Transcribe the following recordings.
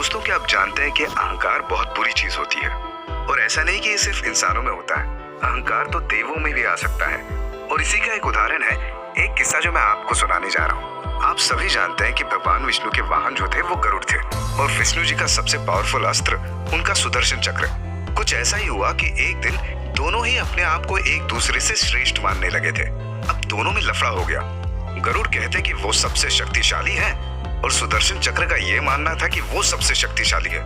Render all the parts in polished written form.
दोस्तों, क्या आप जानते हैं कि अहंकार बहुत बुरी चीज होती है। और ऐसा नहीं कि ये सिर्फ इंसानों में होता है, अहंकार तो देवों में भी आ सकता है। और इसी का एक उदाहरण है एक किस्सा जो मैं आपको सुनाने जा रहा हूँ। आप सभी जानते हैं कि भगवान विष्णु के वाहन जो थे वो गरुड़ थे, और विष्णु जी का सबसे पावरफुल अस्त्र उनका सुदर्शन चक्र। कुछ ऐसा ही हुआ कि एक दिन दोनों ही अपने आप को एक दूसरे से श्रेष्ठ मानने लगे थे। अब दोनों में लफड़ा हो गया। गरुड़ कहते कि वो सबसे शक्तिशाली है और सुदर्शन चक्र का ये मानना था कि वो सबसे शक्तिशाली है।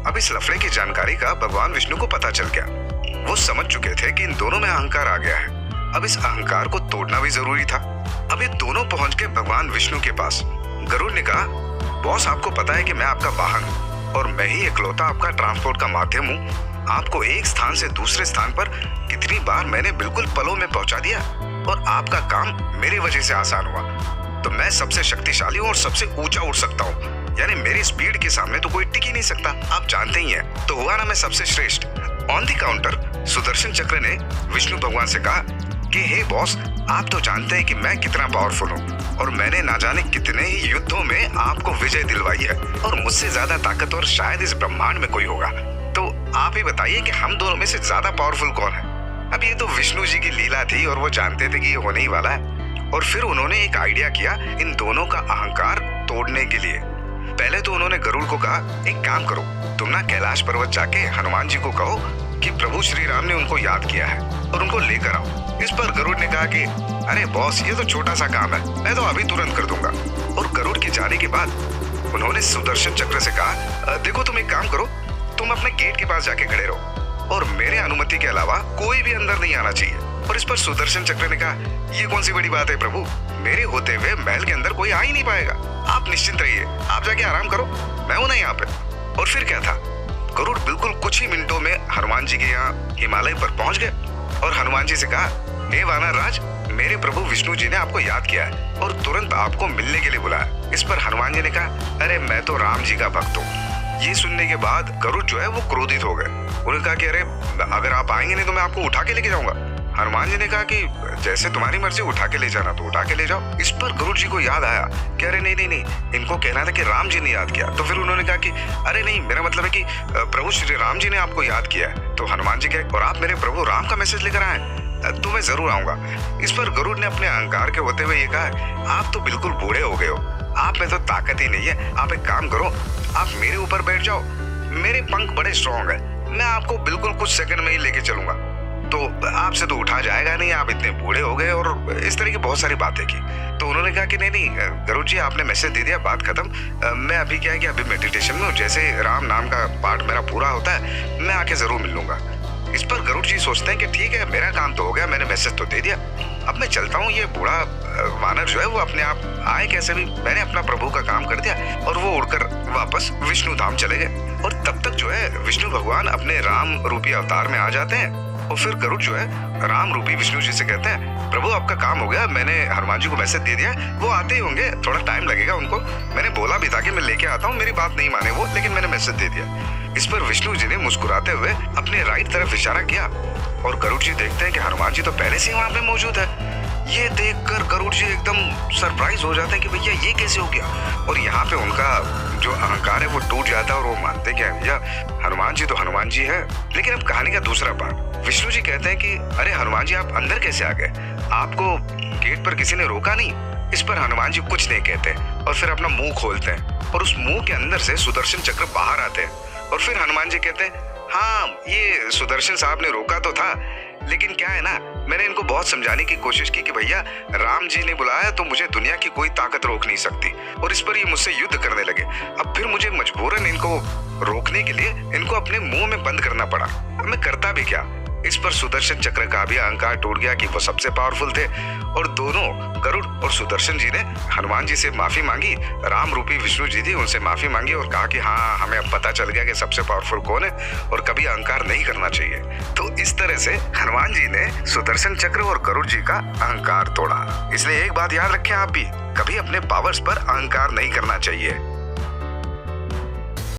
अब इस लफड़े की जानकारी का भगवान विष्णु को पता चल गया। वो समझ चुके थे कि इन दोनों में अहंकार आ गया है। अब इस अहंकार को तोड़ना भी जरूरी था। अब ये दोनों पहुंच गए भगवान विष्णु के पास। गरुड़ ने कहा, बॉस, आपको पता है कि मैं आपका वाहन हूँ और मैं ही इकलौता आपका ट्रांसपोर्ट का माध्यम हूँ। आपको एक स्थान से दूसरे स्थान पर कितनी बार मैंने बिल्कुल पलों में पहुंचा दिया और आपका काम मेरी वजह से आसान हुआ। तो मैं सबसे शक्तिशाली हूँ और सबसे ऊंचा उड़ सकता हूँ, यानी मेरी स्पीड के सामने तो कोई टिक ही नहीं सकता। आप जानते ही हैं, तो हुआ ना मैं सबसे श्रेष्ठ। ऑन द काउंटर सुदर्शन चक्र ने विष्णु भगवान से कहा कि हे बॉस, आप तो जानते हैं कि मैं कितना पावरफुल हूँ और मैंने ना जाने कितने ही युद्धों में आपको विजय दिलवाई है, और मुझसे ज्यादा ताकतवर शायद इस ब्रह्मांड में कोई होगा। तो आप ही बताइए कि हम दोनों में से ज्यादा पावरफुल कौन है। अब ये तो विष्णु जी की लीला थी और वो जानते थे कि ये होने ही वाला है। और फिर उन्होंने एक आइडिया किया इन दोनों का अहंकार तोड़ने के लिए। पहले तो उन्होंने गरुड़ को कहा, एक काम करो, तुम ना कैलाश पर्वत जाके हनुमान जी को कहो कि प्रभु श्री राम ने उनको याद किया है और उनको लेकर आओ। इस पर गरुड़ ने कहा कि अरे बॉस, ये तो छोटा सा काम है, मैं तो अभी तुरंत कर दूंगा। और गरुड़ के जाने के बाद उन्होंने सुदर्शन चक्र से कहा, देखो तुम एक काम करो, तुम अपने गेट के पास जाके खड़े रहो और मेरे अनुमति के अलावा कोई भी अंदर नहीं आना चाहिए। और इस पर सुदर्शन चक्र ने कहा, ये कौन सी बड़ी बात है प्रभु, मेरे होते हुए महल के अंदर कोई आ ही नहीं पाएगा। आप निश्चिंत रहिए, आप जाके आराम करो, मैं हूं ना यहाँ पे। और फिर क्या था, गरुड़ बिल्कुल कुछ ही मिनटों में हनुमान जी के यहाँ हिमालय पर पहुंच गए और हनुमान जी से कहा, हे वानर राज, मेरे प्रभु विष्णु जी ने आपको याद किया है और तुरंत आपको मिलने के लिए बुलाया। इस पर हनुमान जी ने कहा, अरे मैं तो राम जी का भक्त हूँ। ये सुनने के बाद गरुड़ जो है वो क्रोधित हो गए। उन्होंने कहा कि अरे अगर आप आएंगे नहीं तो मैं आपको उठा के लेके जाऊंगा। हनुमान जी ने कहा कि जैसे तुम्हारी मर्जी, उठा के ले जाना तो उठा के ले जाओ। इस पर गरुड़ जी को याद आया कि अरे नहीं, इनको कहना था कि राम जी ने याद किया। तो फिर उन्होंने कहा कि अरे नहीं, मेरा मतलब है कि प्रभु श्री राम जी ने आपको याद किया है। तो हनुमान जी कहे, और आप मेरे प्रभु राम का मैसेज लेकर आए, तो मैं जरूर आऊंगा। इस पर गरुड़ ने अपने अहंकार के होते हुए ये कहा, आप तो बिल्कुल बूढ़े हो गए हो, आप में तो ताकत ही नहीं है। आप एक काम करो, आप मेरे ऊपर बैठ जाओ, मेरे पंख बड़े स्ट्रॉन्ग है, मैं आपको बिल्कुल कुछ सेकंड में ही लेके चलूंगा। तो आपसे तो उठा जाएगा नहीं, आप इतने बूढ़े हो गए, और इस तरह की बहुत सारी बातें की। तो उन्होंने कहा कि नहीं, गरुड़ जी आपने मैसेज दे दिया, बात खत्म। मैं अभी क्या है कि अभी मेडिटेशन में हूँ, जैसे राम नाम का पाठ मेरा पूरा होता है मैं आके जरूर मिल लूंगा। इस पर गरुड़ जी सोचते हैं कि ठीक है, मेरा काम तो हो गया, मैंने मैसेज तो दे दिया, अब मैं चलता हूँ। ये बूढ़ा वानर जो है वो अपने आप आए कैसे भी, मैंने अपना प्रभु का काम कर दिया। और वो उड़कर वापस विष्णु धाम चले गए। और तब तक जो है विष्णु भगवान अपने राम रूपी अवतार में आ जाते हैं। और फिर गरुड़ जो है राम रूपी विष्णु जी से कहते हैं, प्रभु आपका काम हो गया, मैंने हनुमान जी को मैसेज दे दिया, वो आते ही होंगे, थोड़ा टाइम लगेगा उनको, मैंने बोला भी था कि मैं लेके आता हूँ, मेरी बात नहीं माने वो, लेकिन मैंने मैसेज दे दिया। इस पर विष्णु जी ने मुस्कुराते हुए अपने राइट तरफ इशारा किया और गरुड़ जी देखते हैं कि हनुमान जी तो पहले से ही वहां पे मौजूद है। ये देखकर गरुड़ जी एकदम सरप्राइज हो जाते हैं कि भैया ये कैसे हो गया। और यहाँ पे उनका जो अहंकार है वो टूट जाता है और वो मानते क्या है, भैया हनुमान जी तो हनुमान जी है। लेकिन अब कहानी का दूसरा पार्ट, विष्णु जी कहते हैं कि अरे हनुमान जी आप अंदर कैसे आ गए, आपको गेट पर किसी ने रोका नहीं। इस पर हनुमान जी कुछ नहीं कहते और फिर अपना मुंह खोलते हैं और उस मुंह के अंदर से सुदर्शन चक्र बाहर आते हैं। और फिर हनुमान जी कहते हैं, हाँ ये सुदर्शन साहब ने रोका तो था, लेकिन क्या है ना, मैंने इनको बहुत समझाने की कोशिश की कि भैया राम जी ने बुलाया तो मुझे दुनिया की कोई ताकत रोक नहीं सकती। और इस पर ये मुझसे युद्ध करने लगे। अब फिर मुझे मजबूरन इनको रोकने के लिए इनको अपने मुंह में बंद करना पड़ा। अब मैं करता भी क्या। इस पर सुदर्शन चक्र का भी अहंकार टूट गया कि वो सबसे पावरफुल थे। और दोनों गरुड़ और सुदर्शन जी ने हनुमान जी से माफी मांगी, राम रूपी विष्णु जी थी उनसे माफी मांगी और कहा कि हाँ, हमें अब पता चल गया कि सबसे पावरफुल कौन है और कभी अहंकार नहीं करना चाहिए। तो इस तरह से हनुमान जी ने सुदर्शन चक्र और गरुड़ जी का अहंकार तोड़ा। इसलिए एक बात याद रखें आप भी, कभी अपने पावर्स पर अहंकार नहीं करना चाहिए।